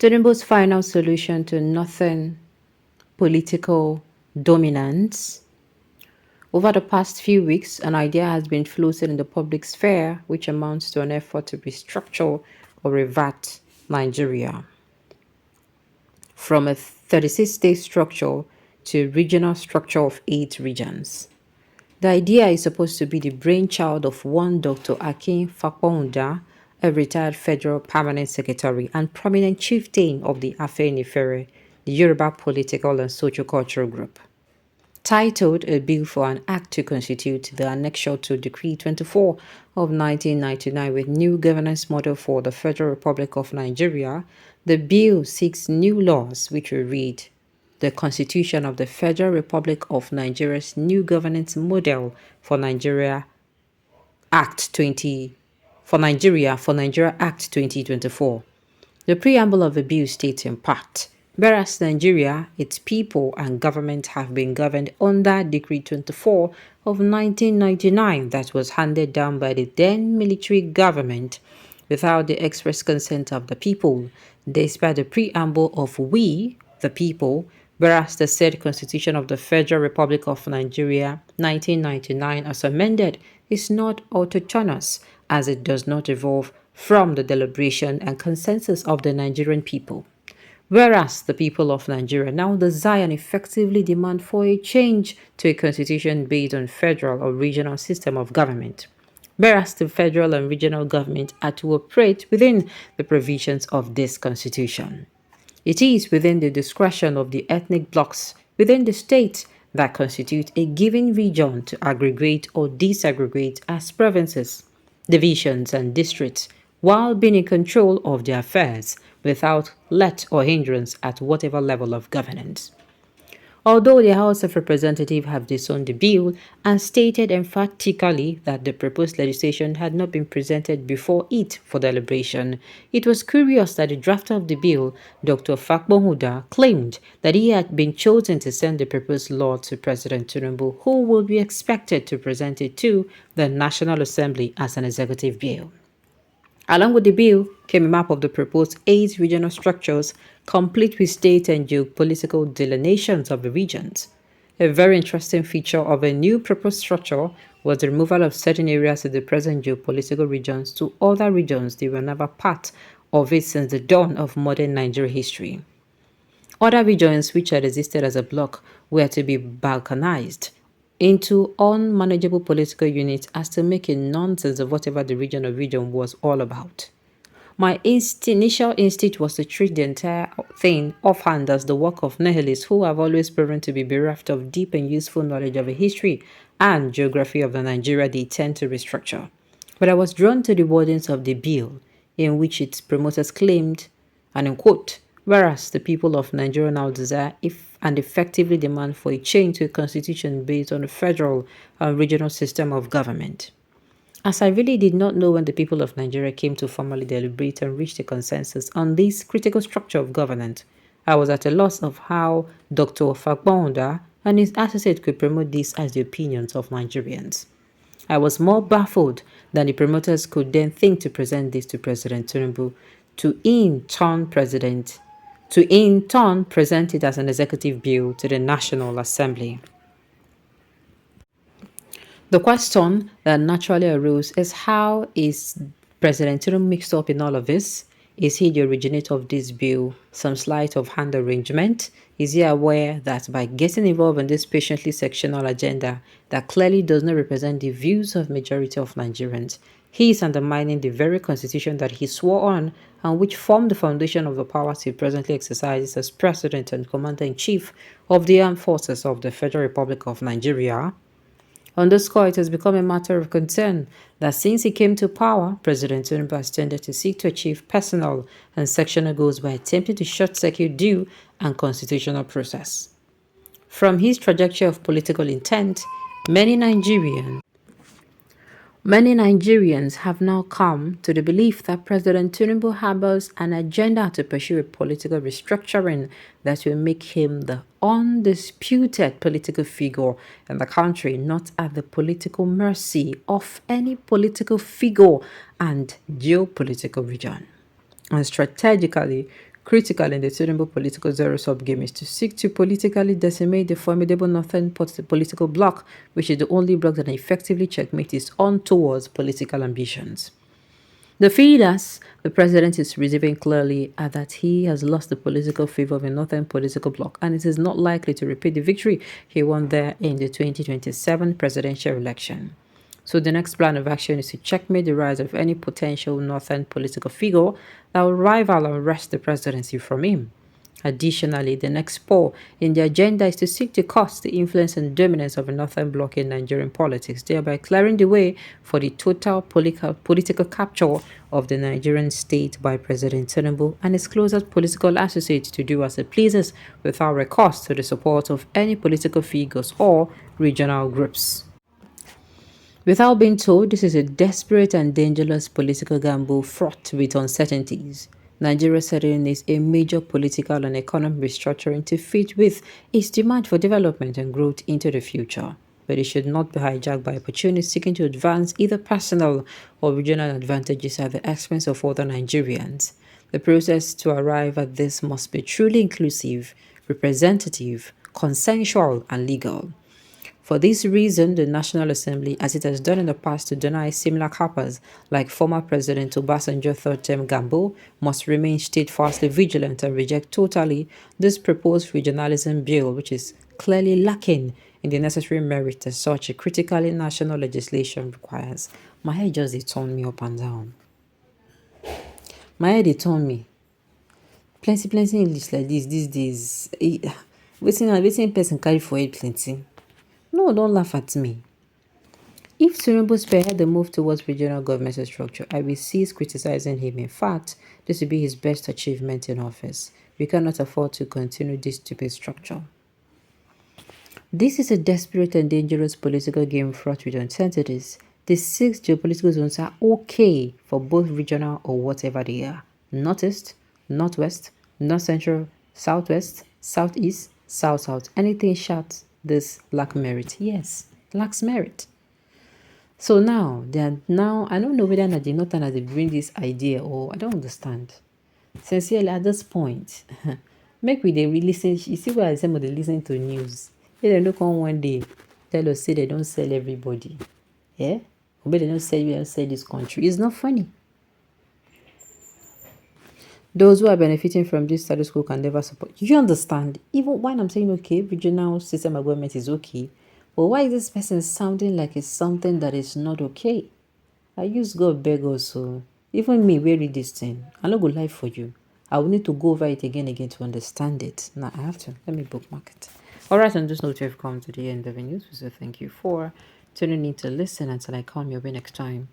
Tinubu's final solution to northern political dominance. Over the past few weeks, an idea has been floated in the public sphere which amounts to an effort to restructure or revert Nigeria from a 36-state structure to a regional structure of 8 regions. The idea is supposed to be the brainchild of one Dr. Akin Fakwaunda, a retired federal permanent secretary and prominent chieftain of the Afenifere, the Yoruba political and socio-cultural group. Titled A Bill for an Act to Constitute the Annexure to Decree 24 of 1999 with New Governance Model for the Federal Republic of Nigeria, the bill seeks new laws which will read the Constitution of the Federal Republic of Nigeria's New Governance Model for Nigeria Act 20 for Nigeria Act 2024. The preamble of the bill states in part, whereas Nigeria, its people and government have been governed under Decree 24 of 1999 that was handed down by the then military government without the express consent of the people, despite the preamble of we, the people, whereas the said Constitution of the Federal Republic of Nigeria 1999 as amended is not autochthonous as it does not evolve from the deliberation and consensus of the Nigerian people. Whereas the people of Nigeria now desire and effectively demand for a change to a constitution based on federal or regional system of government. Whereas the federal and regional government are to operate within the provisions of this constitution. It is within the discretion of the ethnic blocs within the state that constitute a given region to aggregate or disaggregate as provinces, divisions, and districts while being in control of their affairs without let or hindrance at whatever level of governance. Although the House of Representatives have disowned the bill and stated emphatically that the proposed legislation had not been presented before it for deliberation, it was curious that the drafter of the bill, Dr. Fakbohuda, claimed that he had been chosen to send the proposed law to President Tinubu, who will be expected to present it to the National Assembly as an executive bill. Along with the bill came a map of the proposed 8 regional structures, complete with state and geopolitical delineations of the regions. A very interesting feature of a new proposed structure was the removal of certain areas of the present geopolitical regions to other regions that were never part of it since the dawn of modern Nigerian history. Other regions which had existed as a bloc were to be balkanized into unmanageable political units as to make a nonsense of whatever the region was all about. My initial instinct was to treat the entire thing offhand as the work of nihilists who have always proven to be bereft of deep and useful knowledge of the history and geography of the Nigeria they tend to restructure. But I was drawn to the wordings of the bill, in which its promoters claimed, and in quote, whereas the people of Nigeria now desire and effectively demand for a change to a constitution based on a federal and regional system of government. As I really did not know when the people of Nigeria came to formally deliberate and reach a consensus on this critical structure of governance, I was at a loss of how Dr. Fakbonda and his associate could promote this as the opinions of Nigerians. I was more baffled than the promoters could then think to present this to President Tinubu to in turn present it as an executive bill to the National Assembly. The question that naturally arose is, how is President Tinubu mixed up in all of this? Is he the originator of this bill? Some sleight of hand arrangement? Is he aware that by getting involved in this patiently sectional agenda that clearly does not represent the views of majority of Nigerians, he is undermining the very constitution that he swore on and which formed the foundation of the powers he presently exercises as President and Commander-in-Chief of the Armed Forces of the Federal Republic of Nigeria? On this score, it has become a matter of concern that since he came to power, President Tinubu has tended to seek to achieve personal and sectional goals by attempting to short-circuit due and constitutional process. From his trajectory of political intent, many Nigerians have now come to the belief that President Tinubu harbors an agenda to pursue a political restructuring that will make him the undisputed political figure in the country, not at the political mercy of any political figure and geopolitical region, and strategically critical in the Tinubu political zero-sum game is to seek to politically decimate the formidable northern political bloc, which is the only bloc that can effectively checkmate its untoward political ambitions. The feelers the president is receiving clearly are that he has lost the political favor of the northern political bloc, and it is not likely to repeat the victory he won there in the 2027 presidential election. So the next plan of action is to checkmate the rise of any potential northern political figure that will rival and wrest the presidency from him. Additionally, the next spur in the agenda is to seek to cut the influence and dominance of the northern bloc in Nigerian politics, thereby clearing the way for the total political capture of the Nigerian state by President Tinubu and his closest political associates to do as it pleases without recourse to the support of any political figures or regional groups. Without being told, this is a desperate and dangerous political gamble fraught with uncertainties. Nigeria certainly needs a major political and economic restructuring to fit with its demand for development and growth into the future. But it should not be hijacked by opportunists seeking to advance either personal or regional advantages at the expense of other Nigerians. The process to arrive at this must be truly inclusive, representative, consensual, and legal. For this reason, the National Assembly, as it has done in the past to deny similar cappers like former President Obasanjo third-term Gambo, must remain steadfastly vigilant and reject totally this proposed regionalism bill, which is clearly lacking in the necessary merit that such a critically national legislation requires. My head just they turn me up and down. My head they turn me. Plenty English like this these days. Waiting person carry for head plenty. No, don't laugh at me. If Tinubu spearhead the move towards regional government structure, I will cease criticizing him. In fact, this will be his best achievement in office. We cannot afford to continue this stupid structure. This is a desperate and dangerous political game fraught with uncertainties. The 6 geopolitical zones are okay for both regional or whatever they are. Northeast, Northwest, North Central, Southwest, Southeast, South. Anything short this lack merit. Yes, lacks merit. So now, I don't know whether the Northerners they bring this idea or I don't understand. Sincerely, at this point, make we they listen. You see why some of they listen to news. If they look on one day, tell us say they don't sell everybody. Yeah? But they don't sell this country. It's not funny. Those who are benefiting from this status quo can never support. You understand? Even when I'm saying, okay, regional system of government is okay, but why is this person sounding like it's something that is not okay? I use God beg also. Even me, we read this thing. I not go lie for you. I will need to go over it again to understand it. Now I have to. Let me bookmark it. Alright, on this note, we've come to the end of the news. So thank you for tuning in to listen until I come your way next time.